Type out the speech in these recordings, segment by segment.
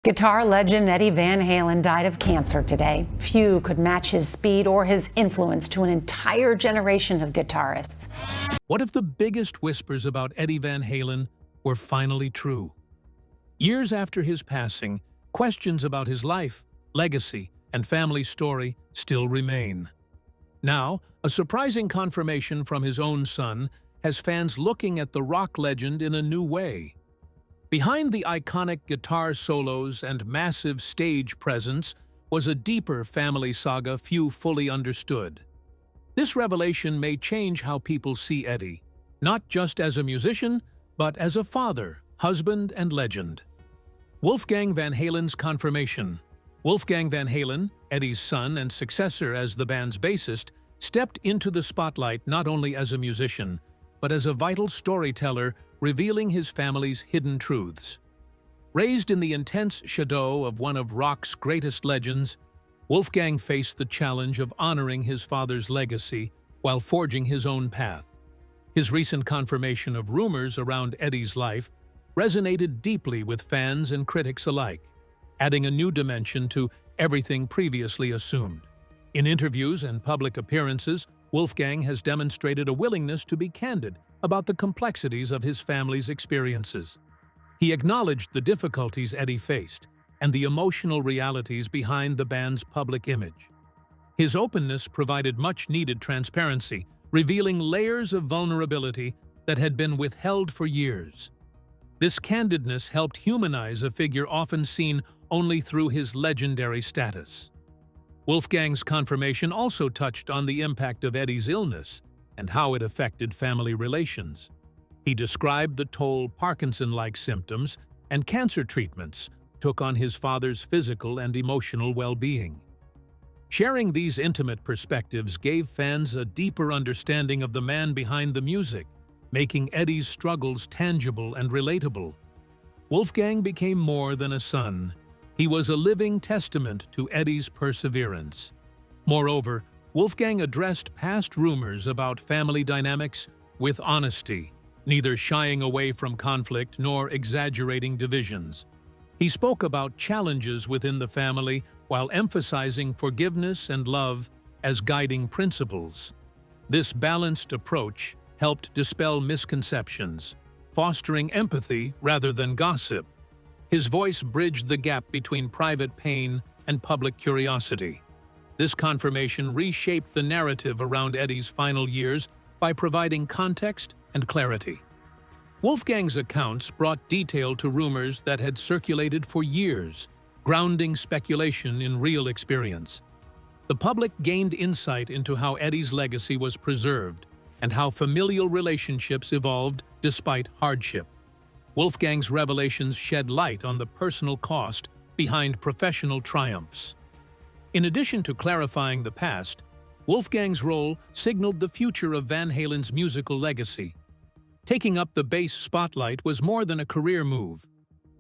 Guitar legend Eddie Van Halen died of cancer today. Few could match his speed or his influence to an entire generation of guitarists. What if the biggest whispers about Eddie Van Halen were finally true? Years after his passing, questions about his life, legacy, and family story still remain. Now, a surprising confirmation from his own son has fans looking at the rock legend in a new way. Behind the iconic guitar solos and massive stage presence was a deeper family saga few fully understood. This revelation may change how people see Eddie, not just as a musician, but as a father, husband, and legend. Wolfgang Van Halen's confirmation. Wolfgang Van Halen, Eddie's son and successor as the band's bassist, stepped into the spotlight not only as a musician, but as a vital storyteller revealing his family's hidden truths. Raised in the intense shadow of one of rock's greatest legends, Wolfgang faced the challenge of honoring his father's legacy while forging his own path. His recent confirmation of rumors around Eddie's life resonated deeply with fans and critics alike, adding a new dimension to everything previously assumed. In interviews and public appearances, Wolfgang has demonstrated a willingness to be candid about the complexities of his family's experiences. He acknowledged the difficulties Eddie faced and the emotional realities behind the band's public image. His openness provided much-needed transparency, revealing layers of vulnerability that had been withheld for years. This candidness helped humanize a figure often seen only through his legendary status. Wolfgang's confirmation also touched on the impact of Eddie's illness and how it affected family relations. He described the toll Parkinson-like symptoms and cancer treatments took on his father's physical and emotional well-being. Sharing these intimate perspectives gave fans a deeper understanding of the man behind the music, making Eddie's struggles tangible and relatable. Wolfgang became more than a son. He was a living testament to Eddie's perseverance. Moreover, Wolfgang addressed past rumors about family dynamics with honesty, neither shying away from conflict nor exaggerating divisions. He spoke about challenges within the family while emphasizing forgiveness and love as guiding principles. This balanced approach helped dispel misconceptions, fostering empathy rather than gossip. His voice bridged the gap between private pain and public curiosity. This confirmation reshaped the narrative around Eddie's final years by providing context and clarity. Wolfgang's accounts brought detail to rumors that had circulated for years, grounding speculation in real experience. The public gained insight into how Eddie's legacy was preserved and how familial relationships evolved despite hardship. Wolfgang's revelations shed light on the personal cost behind professional triumphs. In addition to clarifying the past, Wolfgang's role signaled the future of Van Halen's musical legacy. Taking up the bass spotlight was more than a career move.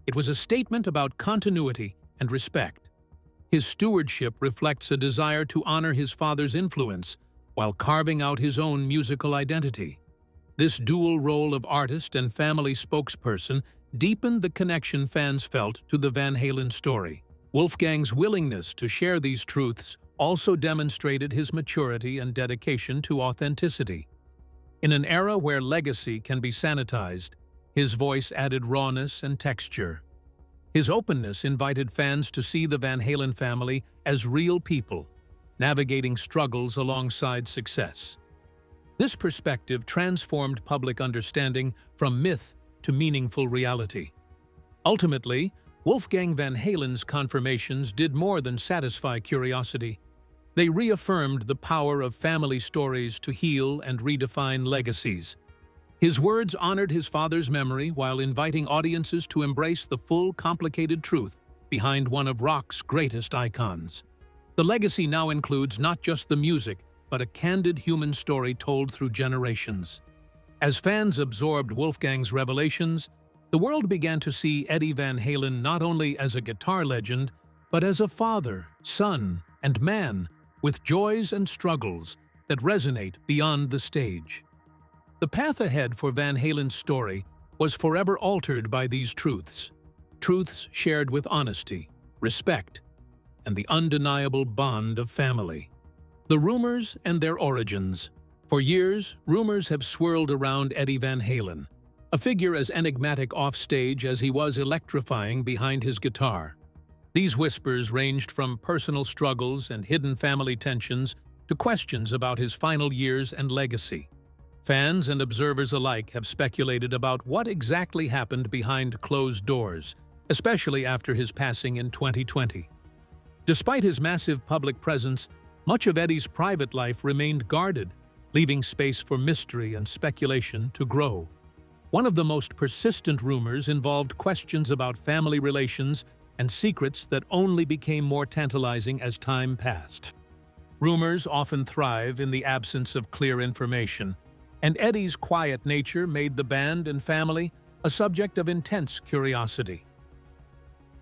It was a statement about continuity and respect. His stewardship reflects a desire to honor his father's influence while carving out his own musical identity. This dual role of artist and family spokesperson deepened the connection fans felt to the Van Halen story. Wolfgang's willingness to share these truths also demonstrated his maturity and dedication to authenticity. In an era where legacy can be sanitized, his voice added rawness and texture. His openness invited fans to see the Van Halen family as real people, navigating struggles alongside success. This perspective transformed public understanding from myth to meaningful reality. Ultimately, Wolfgang Van Halen's confirmations did more than satisfy curiosity. They reaffirmed the power of family stories to heal and redefine legacies. His words honored his father's memory while inviting audiences to embrace the full, complicated truth behind one of rock's greatest icons. The legacy now includes not just the music, but a candid human story told through generations. As fans absorbed Wolfgang's revelations, the world began to see Eddie Van Halen not only as a guitar legend, but as a father, son, and man with joys and struggles that resonate beyond the stage. The path ahead for Van Halen's story was forever altered by these truths. truths shared with honesty, respect, and the undeniable bond of family. The rumors and their origins. For years, rumors have swirled around Eddie Van Halen, a figure as enigmatic offstage as he was electrifying behind his guitar. These whispers ranged from personal struggles and hidden family tensions to questions about his final years and legacy. Fans and observers alike have speculated about what exactly happened behind closed doors, especially after his passing in 2020. Despite his massive public presence, much of Eddie's private life remained guarded, leaving space for mystery and speculation to grow. One of the most persistent rumors involved questions about family relations and secrets that only became more tantalizing as time passed. Rumors often thrive in the absence of clear information, and Eddie's quiet nature made the band and family a subject of intense curiosity.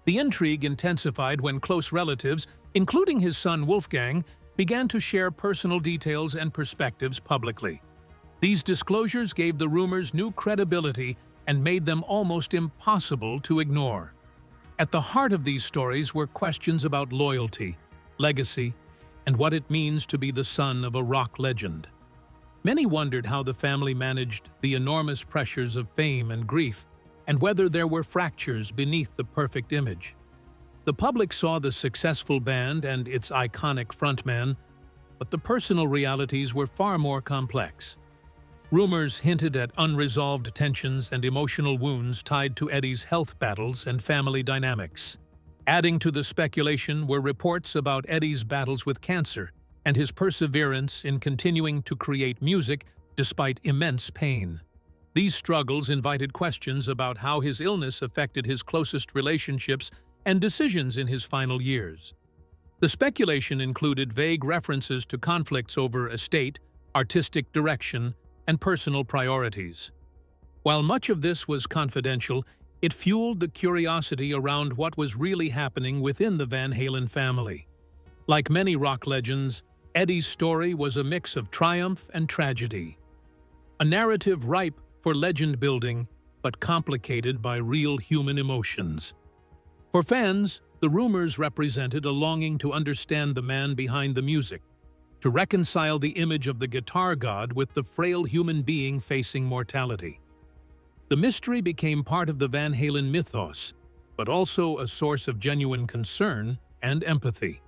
The intrigue intensified when close relatives, including his son Wolfgang, began to share personal details and perspectives publicly. These disclosures gave the rumors new credibility and made them almost impossible to ignore. At the heart of these stories were questions about loyalty, legacy, and what it means to be the son of a rock legend. Many wondered how the family managed the enormous pressures of fame and grief, and whether there were fractures beneath the perfect image. The public saw the successful band and its iconic frontman, but the personal realities were far more complex. Rumors hinted at unresolved tensions and emotional wounds tied to Eddie's health battles and family dynamics. Adding to the speculation were reports about Eddie's battles with cancer and his perseverance in continuing to create music despite immense pain. These struggles invited questions about how his illness affected his closest relationships and decisions in his final years. The speculation included vague references to conflicts over estate, artistic direction, and personal priorities. While much of this was confidential, it fueled the curiosity around what was really happening within the Van Halen family. Like many rock legends, Eddie's story was a mix of triumph and tragedy. A narrative ripe for legend building, but complicated by real human emotions. For fans, the rumors represented a longing to understand the man behind the music, to reconcile the image of the guitar god with the frail human being facing mortality. The mystery became part of the Van Halen mythos, but also a source of genuine concern and empathy.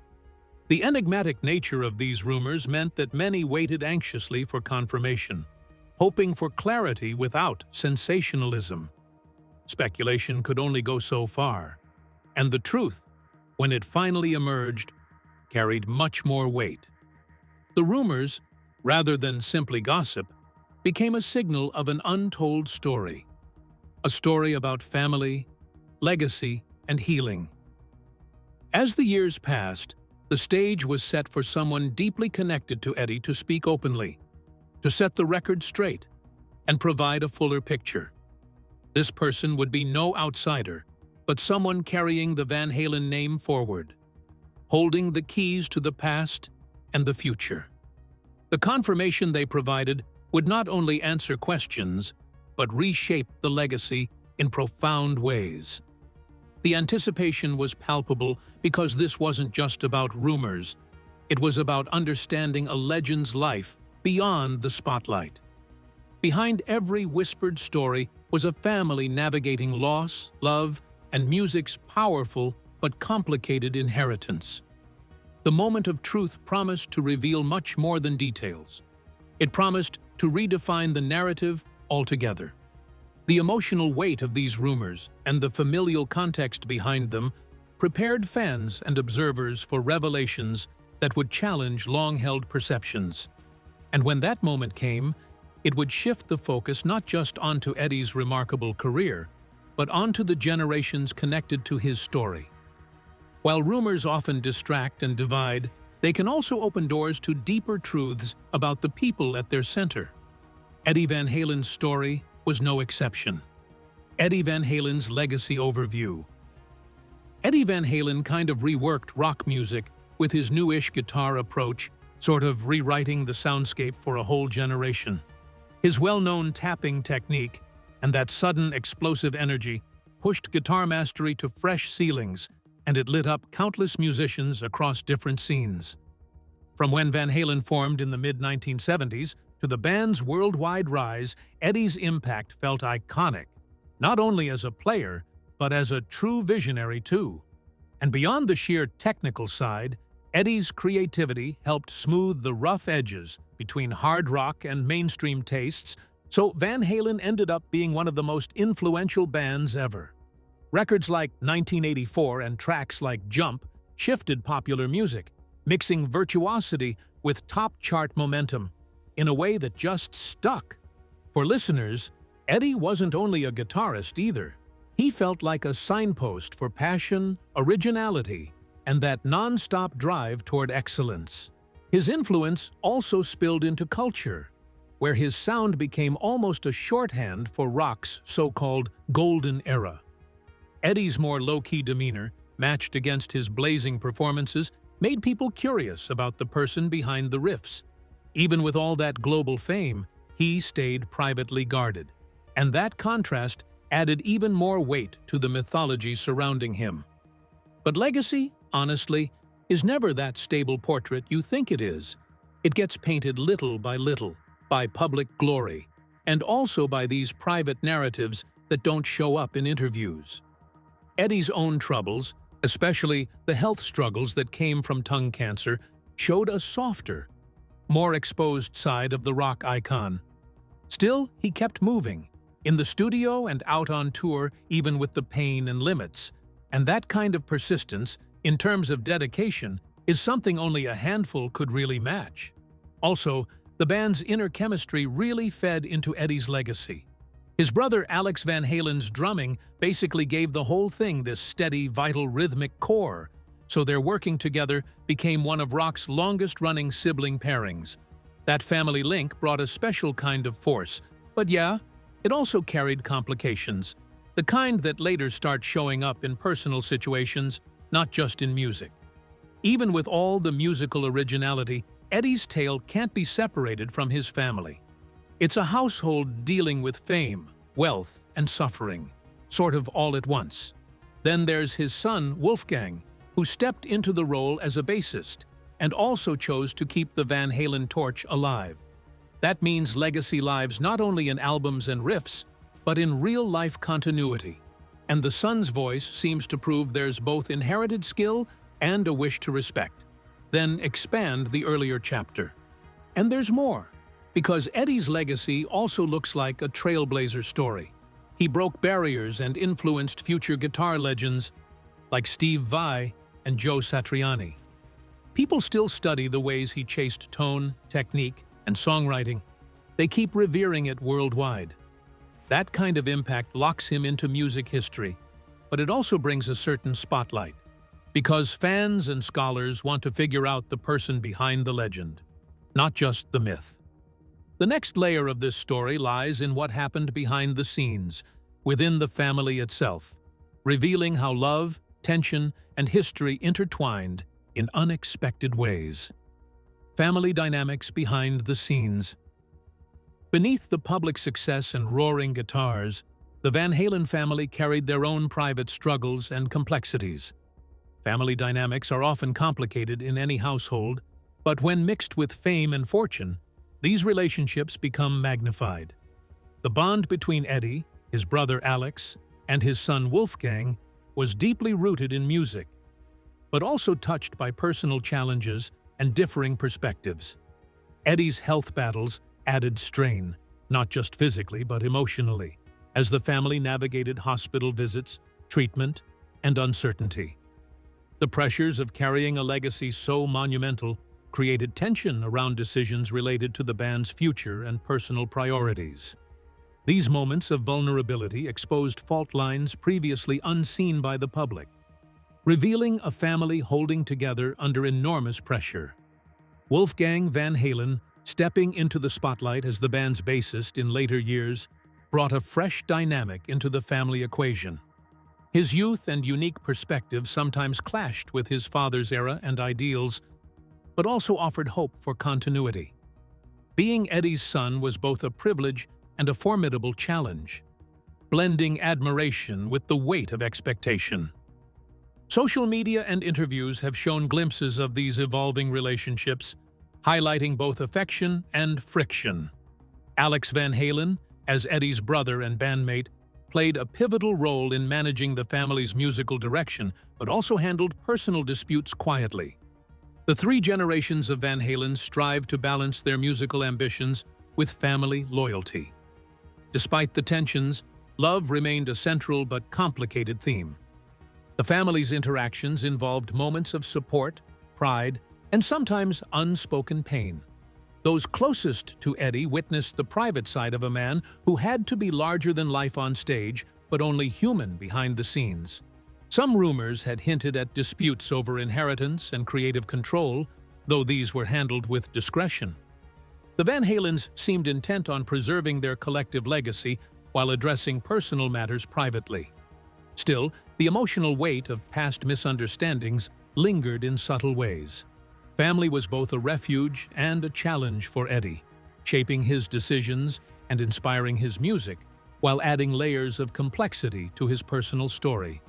The enigmatic nature of these rumors meant that many waited anxiously for confirmation, hoping for clarity without sensationalism. Speculation could only go so far, and the truth, when it finally emerged, carried much more weight. The rumors, rather than simply gossip, became a signal of an untold story. A story about family, legacy, and healing. As the years passed, the stage was set for someone deeply connected to Eddie to speak openly, to set the record straight, and provide a fuller picture. This person would be no outsider, but someone carrying the Van Halen name forward, holding the keys to the past and the future. The confirmation they provided would not only answer questions, but reshape the legacy in profound ways. The anticipation was palpable because this wasn't just about rumors. It was about understanding a legend's life beyond the spotlight. Behind every whispered story was a family navigating loss, love, and music's powerful but complicated inheritance. The moment of truth promised to reveal much more than details. It promised to redefine the narrative altogether. The emotional weight of these rumors and the familial context behind them prepared fans and observers for revelations that would challenge long-held perceptions. And when that moment came, it would shift the focus not just onto Eddie's remarkable career, but onto the generations connected to his story. While rumors often distract and divide, they can also open doors to deeper truths about the people at their center. Eddie Van Halen's story was no exception. Eddie Van Halen's legacy overview. Eddie Van Halen kind of reworked rock music with his new-ish guitar approach, sort of rewriting the soundscape for a whole generation. His well-known tapping technique and that sudden explosive energy pushed guitar mastery to fresh ceilings, and it lit up countless musicians across different scenes. From when Van Halen formed in the mid-1970s to the band's worldwide rise, Eddie's impact felt iconic, not only as a player, but as a true visionary too. And beyond the sheer technical side, Eddie's creativity helped smooth the rough edges between hard rock and mainstream tastes, so Van Halen ended up being one of the most influential bands ever. Records like 1984 and tracks like Jump shifted popular music, mixing virtuosity with top-chart momentum in a way that just stuck. For listeners, Eddie wasn't only a guitarist either. He felt like a signpost for passion, originality, and that non-stop drive toward excellence. His influence also spilled into culture, where his sound became almost a shorthand for rock's so-called golden era. Eddie's more low-key demeanor, matched against his blazing performances, made people curious about the person behind the riffs. Even with all that global fame, he stayed privately guarded, and that contrast added even more weight to the mythology surrounding him. But legacy, honestly, is never that stable portrait you think it is. It gets painted little by public glory, and also by these private narratives that don't show up in interviews. Eddie's own troubles, especially the health struggles that came from tongue cancer, showed a softer, more exposed side of the rock icon. Still, he kept moving, in the studio and out on tour, even with the pain and limits. And that kind of persistence, in terms of dedication, is something only a handful could really match. Also, the band's inner chemistry really fed into Eddie's legacy. His brother Alex Van Halen's drumming basically gave the whole thing this steady, vital rhythmic core, so their working together became one of rock's longest-running sibling pairings. That family link brought a special kind of force, but yeah, it also carried complications, the kind that later start showing up in personal situations, not just in music. Even with all the musical originality, Eddie's tale can't be separated from his family. It's a household dealing with fame, wealth, and suffering, sort of all at once. Then there's his son, Wolfgang, who stepped into the role as a bassist and also chose to keep the Van Halen torch alive. That means legacy lives not only in albums and riffs, but in real-life continuity. And the son's voice seems to prove there's both inherited skill and a wish to respect. Then expand the earlier chapter. And there's more, because Eddie's legacy also looks like a trailblazer story. He broke barriers and influenced future guitar legends like Steve Vai and Joe Satriani. People still study the ways he chased tone, technique, and songwriting. They keep revering it worldwide. That kind of impact locks him into music history, but it also brings a certain spotlight, because fans and scholars want to figure out the person behind the legend, not just the myth. The next layer of this story lies in what happened behind the scenes, within the family itself, revealing how love, tension, and history intertwined in unexpected ways. Family dynamics behind the scenes. Beneath the public success and roaring guitars, the Van Halen family carried their own private struggles and complexities. Family dynamics are often complicated in any household, but when mixed with fame and fortune, these relationships become magnified. The bond between Eddie, his brother Alex, and his son Wolfgang was deeply rooted in music, but also touched by personal challenges and differing perspectives. Eddie's health battles added strain, not just physically but emotionally, as the family navigated hospital visits, treatment, and uncertainty. The pressures of carrying a legacy so monumental created tension around decisions related to the band's future and personal priorities. These moments of vulnerability exposed fault lines previously unseen by the public, revealing a family holding together under enormous pressure. Wolfgang Van Halen, stepping into the spotlight as the band's bassist in later years, brought a fresh dynamic into the family equation. His youth and unique perspective sometimes clashed with his father's era and ideals, but also offered hope for continuity. Being Eddie's son was both a privilege and a formidable challenge. blending admiration with the weight of expectation. Social media and interviews have shown glimpses of these evolving relationships, highlighting both affection and friction. Alex Van Halen, as Eddie's brother and bandmate, played a pivotal role in managing the family's musical direction, but also handled personal disputes quietly. The three generations of Van Halen strive to balance their musical ambitions with family loyalty. Despite the tensions, love remained a central but complicated theme. The family's interactions involved moments of support, pride, and sometimes unspoken pain. Those closest to Eddie witnessed the private side of a man who had to be larger than life on stage, but only human behind the scenes. Some rumors had hinted at disputes over inheritance and creative control, though these were handled with discretion. The Van Halens seemed intent on preserving their collective legacy while addressing personal matters privately. Still, the emotional weight of past misunderstandings lingered in subtle ways. Family was both a refuge and a challenge for Eddie, shaping his decisions and inspiring his music, while adding layers of complexity to his personal story.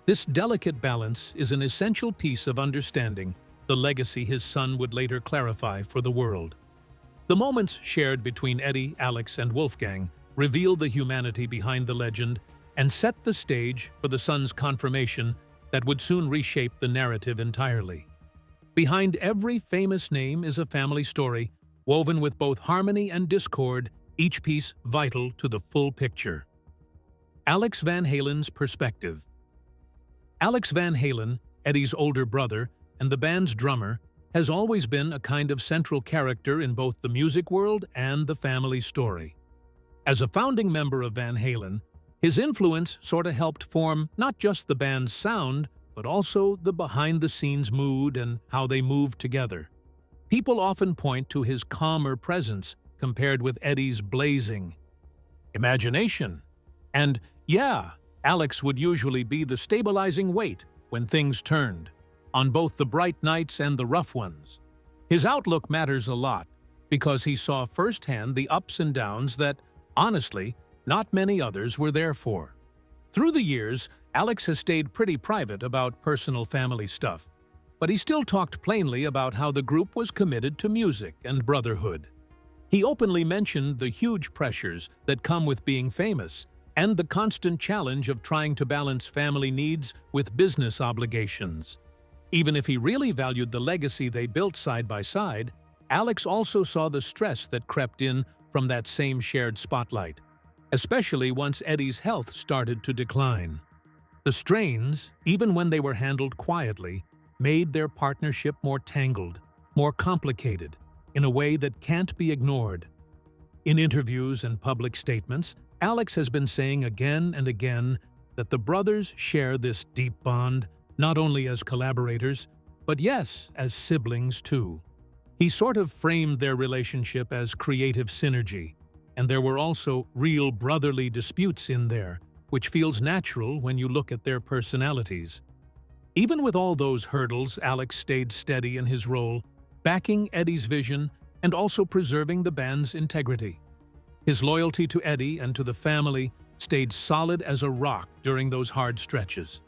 This delicate balance is an essential piece of understanding the legacy his son would later clarify for the world. The moments shared between Eddie, Alex, and Wolfgang reveal the humanity behind the legend and set the stage for the son's confirmation that would soon reshape the narrative entirely. Behind every famous name is a family story, woven with both harmony and discord, each piece vital to the full picture. Alex Van Halen's perspective. Alex Van Halen, Eddie's older brother and the band's drummer, has always been a kind of central character in both the music world and the family story. As a founding member of Van Halen, his influence sorta helped form not just the band's sound, but also the behind-the-scenes mood and how they moved together. People often point to his calmer presence compared with Eddie's blazing imagination. And yeah, Alex would usually be the stabilizing weight when things turned, on both the bright nights and the rough ones. His outlook matters a lot because he saw firsthand the ups and downs that, honestly, not many others were there for. Through the years, Alex has stayed pretty private about personal family stuff, but he still talked plainly about how the group was committed to music and brotherhood. He openly mentioned the huge pressures that come with being famous and the constant challenge of trying to balance family needs with business obligations. Even if he really valued the legacy they built side by side, Alex also saw the stress that crept in from that same shared spotlight, especially once Eddie's health started to decline. The strains, even when they were handled quietly, made their partnership more tangled, more complicated, in a way that can't be ignored. In interviews and public statements, Alex has been saying again and again that the brothers share this deep bond, not only as collaborators, but yes, as siblings too. He sort of framed their relationship as creative synergy, and there were also real brotherly disputes in there, which feels natural when you look at their personalities. Even with all those hurdles, Alex stayed steady in his role, backing Eddie's vision and also preserving the band's integrity. His loyalty to Eddie and to the family stayed solid as a rock during those hard stretches.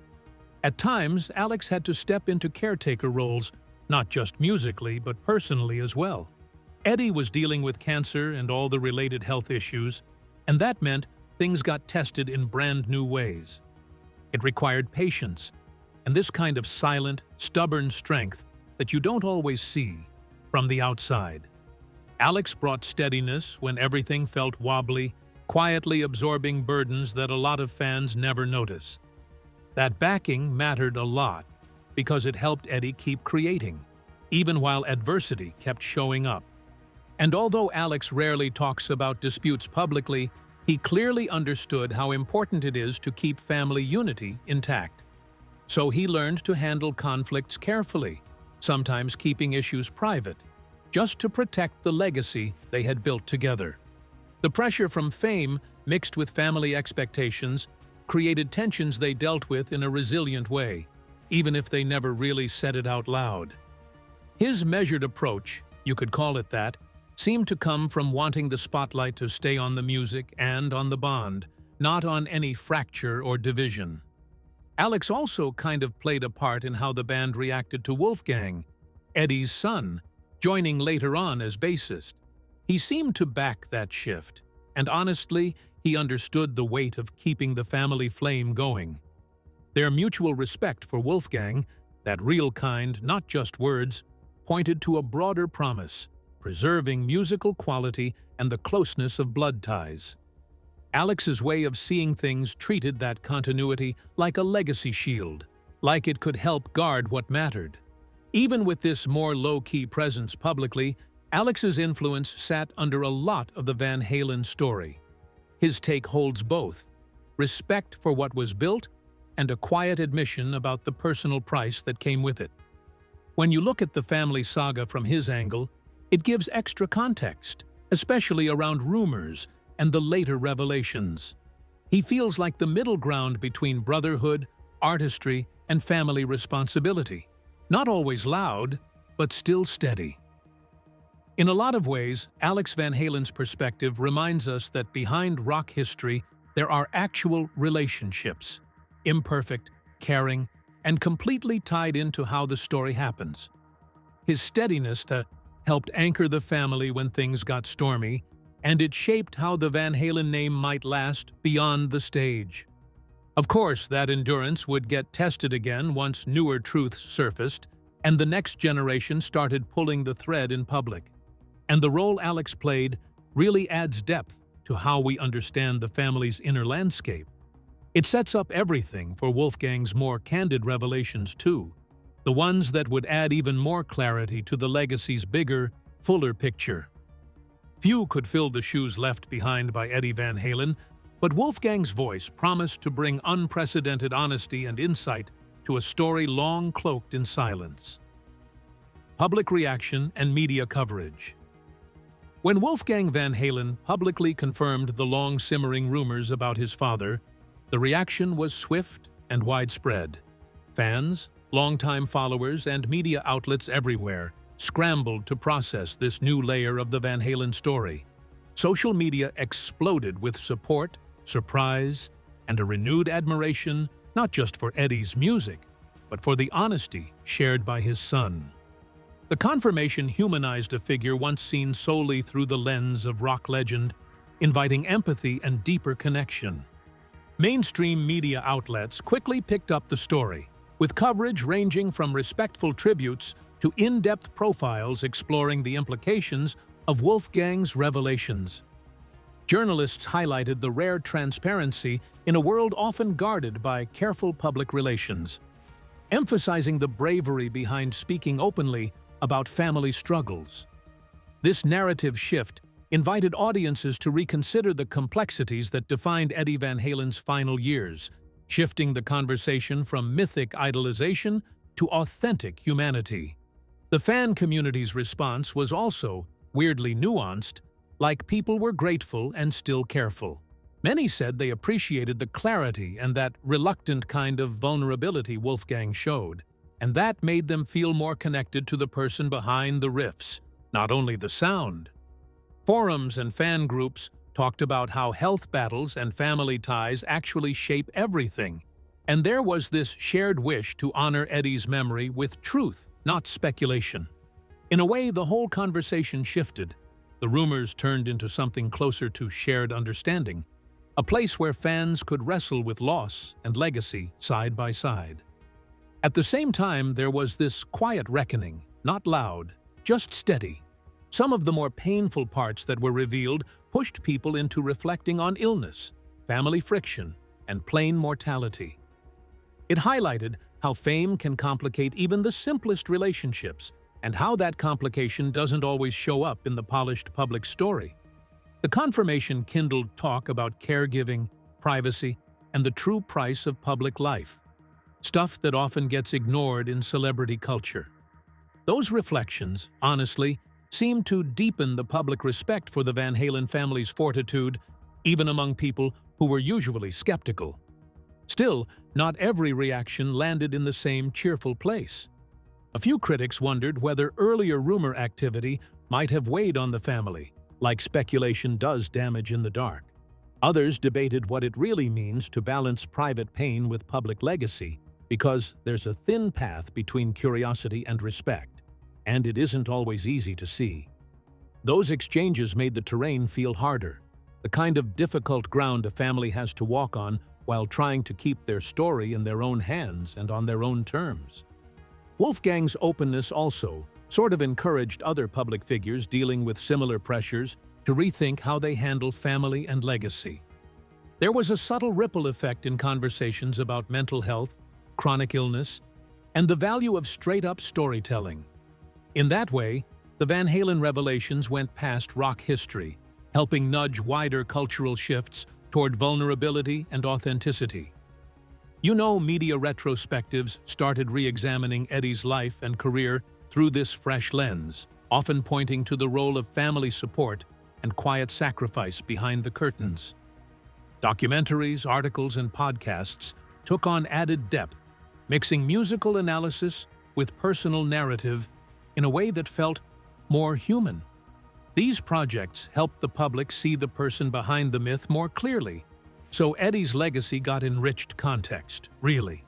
At times, Alex had to step into caretaker roles, not just musically, but personally as well. Eddie was dealing with cancer and all the related health issues, and that meant things got tested in brand new ways. It required patience, and this kind of silent, stubborn strength that you don't always see from the outside. Alex brought steadiness when everything felt wobbly, quietly absorbing burdens that a lot of fans never notice. That backing mattered a lot because it helped Eddie keep creating, even while adversity kept showing up. And although Alex rarely talks about disputes publicly, he clearly understood how important it is to keep family unity intact. So he learned to handle conflicts carefully, sometimes keeping issues private, just to protect the legacy they had built together. The pressure from fame, mixed with family expectations, created tensions they dealt with in a resilient way, even if they never really said it out loud. His measured approach, you could call it that, seemed to come from wanting the spotlight to stay on the music and on the bond, not on any fracture or division. Alex also kind of played a part in how the band reacted to Wolfgang, Eddie's son, joining later on as bassist. He seemed to back that shift, and honestly, he understood the weight of keeping the family flame going. Their mutual respect for Wolfgang, that real kind, not just words, pointed to a broader promise, preserving musical quality and the closeness of blood ties. Alex's way of seeing things treated that continuity like a legacy shield, like it could help guard what mattered. Even with this more low-key presence publicly, Alex's influence sat under a lot of the Van Halen story. His take holds both: respect for what was built and a quiet admission about the personal price that came with it. When you look at the family saga from his angle, it gives extra context, especially around rumors and the later revelations. He feels like the middle ground between brotherhood, artistry, and family responsibility. Not always loud, but still steady. In a lot of ways, Alex Van Halen's perspective reminds us that behind rock history, there are actual relationships, imperfect, caring, and completely tied into how the story happens. His steadiness helped anchor the family when things got stormy, and it shaped how the Van Halen name might last beyond the stage. Of course, that endurance would get tested again once newer truths surfaced, and the next generation started pulling the thread in public. And the role Alex played really adds depth to how we understand the family's inner landscape. It sets up everything for Wolfgang's more candid revelations too, the ones that would add even more clarity to the legacy's bigger, fuller picture. Few could fill the shoes left behind by Eddie Van Halen, but Wolfgang's voice promised to bring unprecedented honesty and insight to a story long cloaked in silence. Public reaction and media coverage. When Wolfgang Van Halen publicly confirmed the long-simmering rumors about his father, the reaction was swift and widespread. Fans, longtime followers, and media outlets everywhere scrambled to process this new layer of the Van Halen story. Social media exploded with support, surprise, and a renewed admiration not just for Eddie's music, but for the honesty shared by his son. The confirmation humanized a figure once seen solely through the lens of rock legend, inviting empathy and deeper connection. Mainstream media outlets quickly picked up the story, with coverage ranging from respectful tributes to in-depth profiles exploring the implications of Wolfgang's revelations. Journalists highlighted the rare transparency in a world often guarded by careful public relations, emphasizing the bravery behind speaking openly about family struggles. This narrative shift invited audiences to reconsider the complexities that defined Eddie Van Halen's final years, shifting the conversation from mythic idolization to authentic humanity. The fan community's response was also weirdly nuanced, like people were grateful and still careful. Many said they appreciated the clarity and that reluctant kind of vulnerability Wolfgang showed, and that made them feel more connected to the person behind the riffs, not only the sound. Forums and fan groups talked about how health battles and family ties actually shape everything, and there was this shared wish to honor Eddie's memory with truth, not speculation. In a way, the whole conversation shifted. The rumors turned into something closer to shared understanding, a place where fans could wrestle with loss and legacy side by side. At the same time, there was this quiet reckoning, not loud, just steady. Some of the more painful parts that were revealed pushed people into reflecting on illness, family friction, and plain mortality. It highlighted how fame can complicate even the simplest relationships, and how that complication doesn't always show up in the polished public story. The confirmation kindled talk about caregiving, privacy, and the true price of public life, stuff that often gets ignored in celebrity culture. Those reflections, honestly, seemed to deepen the public respect for the Van Halen family's fortitude, even among people who were usually skeptical. Still, not every reaction landed in the same cheerful place. A few critics wondered whether earlier rumor activity might have weighed on the family, like speculation does damage in the dark. Others debated what it really means to balance private pain with public legacy, because there's a thin path between curiosity and respect, and it isn't always easy to see. Those exchanges made the terrain feel harder, the kind of difficult ground a family has to walk on while trying to keep their story in their own hands and on their own terms. Wolfgang's openness also sort of encouraged other public figures dealing with similar pressures to rethink how they handle family and legacy. There was a subtle ripple effect in conversations about mental health, chronic illness, and the value of straight-up storytelling. In that way, the Van Halen revelations went past rock history, helping nudge wider cultural shifts toward vulnerability and authenticity. Media retrospectives started re-examining Eddie's life and career through this fresh lens, often pointing to the role of family support and quiet sacrifice behind the curtains. Documentaries, articles, and podcasts took on added depth, mixing musical analysis with personal narrative in a way that felt more human. These projects helped the public see the person behind the myth more clearly, so Eddie's legacy got enriched context, really.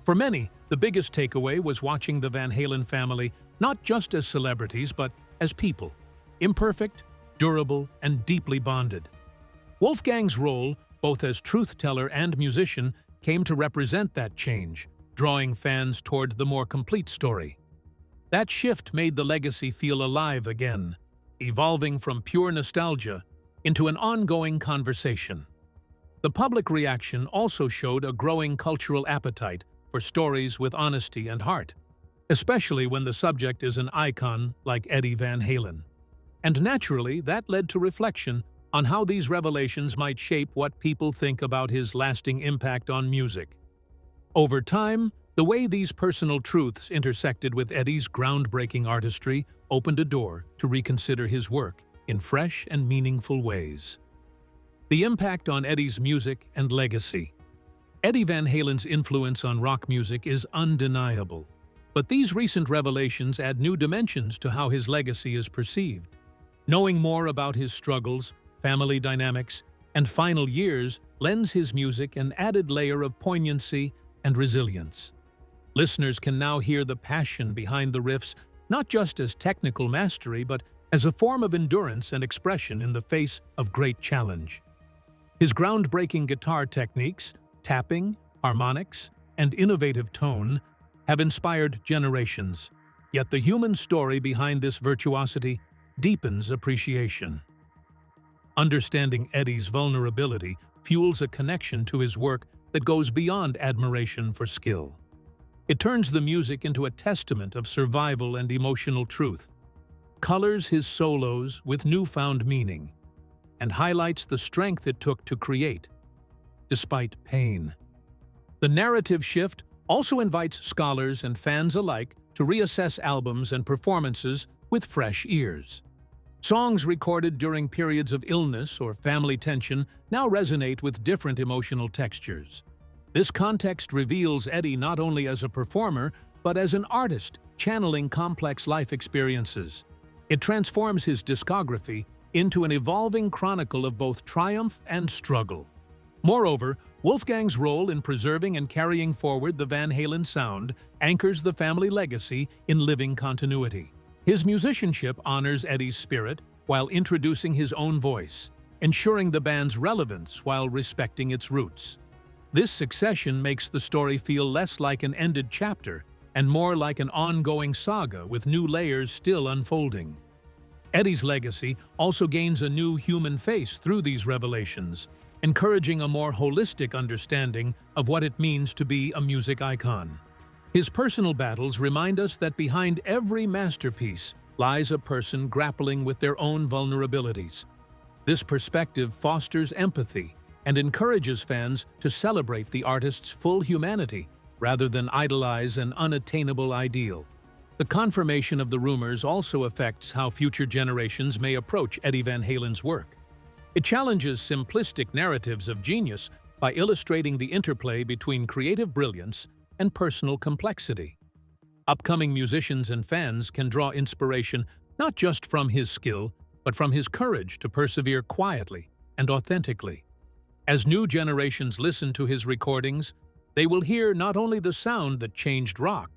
For many, the biggest takeaway was watching the Van Halen family not just as celebrities, but as people, imperfect, durable, and deeply bonded. Wolfgang's role, both as truth-teller and musician, came to represent that change, drawing fans toward the more complete story. That shift made the legacy feel alive again, evolving from pure nostalgia into an ongoing conversation. The public reaction also showed a growing cultural appetite for stories with honesty and heart, especially when the subject is an icon like Eddie Van Halen. And naturally, that led to reflection on how these revelations might shape what people think about his lasting impact on music. Over time, the way these personal truths intersected with Eddie's groundbreaking artistry opened a door to reconsider his work in fresh and meaningful ways. The impact on Eddie's music and legacy. Eddie Van Halen's influence on rock music is undeniable, but these recent revelations add new dimensions to how his legacy is perceived. Knowing more about his struggles, family dynamics, and final years lends his music an added layer of poignancy and resilience. Listeners can now hear the passion behind the riffs, not just as technical mastery, but as a form of endurance and expression in the face of great challenge. His groundbreaking guitar techniques, tapping, harmonics, and innovative tone have inspired generations, yet the human story behind this virtuosity deepens appreciation. Understanding Eddie's vulnerability fuels a connection to his work that goes beyond admiration for skill. It turns the music into a testament of survival and emotional truth, colors his solos with newfound meaning, and highlights the strength it took to create, despite pain. The narrative shift also invites scholars and fans alike to reassess albums and performances with fresh ears. Songs recorded during periods of illness or family tension now resonate with different emotional textures. This context reveals Eddie not only as a performer, but as an artist channeling complex life experiences. It transforms his discography into an evolving chronicle of both triumph and struggle. Moreover, Wolfgang's role in preserving and carrying forward the Van Halen sound anchors the family legacy in living continuity. His musicianship honors Eddie's spirit while introducing his own voice, ensuring the band's relevance while respecting its roots. This succession makes the story feel less like an ended chapter and more like an ongoing saga with new layers still unfolding. Eddie's legacy also gains a new human face through these revelations, encouraging a more holistic understanding of what it means to be a music icon. His personal battles remind us that behind every masterpiece lies a person grappling with their own vulnerabilities. This perspective fosters empathy and encourages fans to celebrate the artist's full humanity rather than idolize an unattainable ideal. The confirmation of the rumors also affects how future generations may approach Eddie Van Halen's work. It challenges simplistic narratives of genius by illustrating the interplay between creative brilliance and personal complexity. Upcoming musicians and fans can draw inspiration not just from his skill, but from his courage to persevere quietly, and authentically. As new generations listen to his recordings, they will hear not only the sound that changed rock,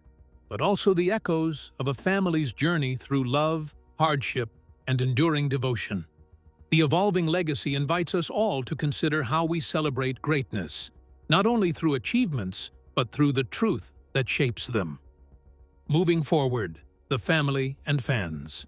but also the echoes of a family's journey through love, hardship, and enduring devotion. The evolving legacy invites us all to consider how we celebrate greatness, not only through achievements, but through the truth that shapes them. Moving forward, the family and fans.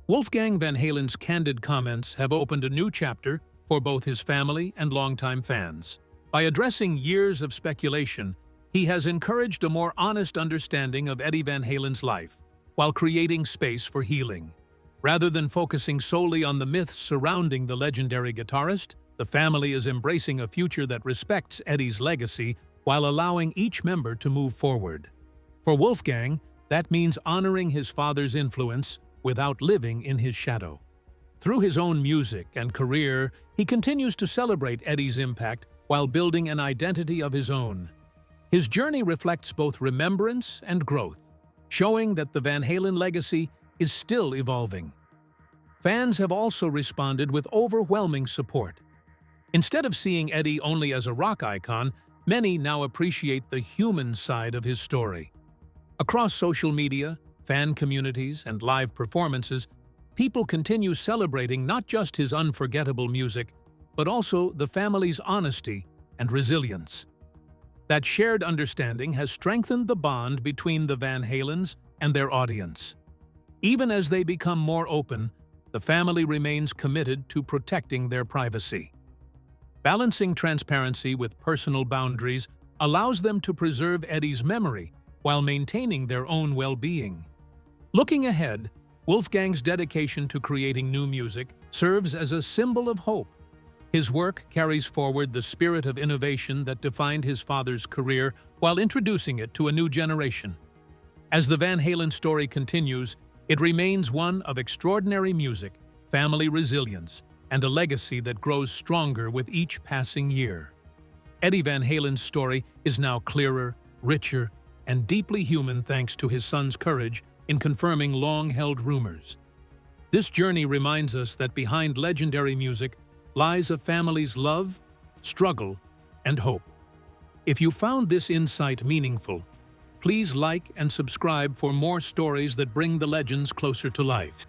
Wolfgang Van Halen's candid comments have opened a new chapter for both his family and longtime fans. By addressing years of speculation, he has encouraged a more honest understanding of Eddie Van Halen's life, while creating space for healing. Rather than focusing solely on the myths surrounding the legendary guitarist, the family is embracing a future that respects Eddie's legacy while allowing each member to move forward. For Wolfgang, that means honoring his father's influence without living in his shadow. Through his own music and career, he continues to celebrate Eddie's impact while building an identity of his own. His journey reflects both remembrance and growth, showing that the Van Halen legacy is still evolving. Fans have also responded with overwhelming support. Instead of seeing Eddie only as a rock icon, many now appreciate the human side of his story. Across social media, fan communities, and live performances, people continue celebrating not just his unforgettable music, but also the family's honesty and resilience. That shared understanding has strengthened the bond between the Van Halens and their audience. Even as they become more open, the family remains committed to protecting their privacy. Balancing transparency with personal boundaries allows them to preserve Eddie's memory while maintaining their own well-being. Looking ahead, Wolfgang's dedication to creating new music serves as a symbol of hope. His work carries forward the spirit of innovation that defined his father's career while introducing it to a new generation. As the Van Halen story continues, it remains one of extraordinary music, family resilience, and a legacy that grows stronger with each passing year. Eddie Van Halen's story is now clearer, richer, and deeply human thanks to his son's courage in confirming long-held rumors. This journey reminds us that behind legendary music lies a family's love, struggle, and hope. If you found this insight meaningful, please like and subscribe for more stories that bring the legends closer to life.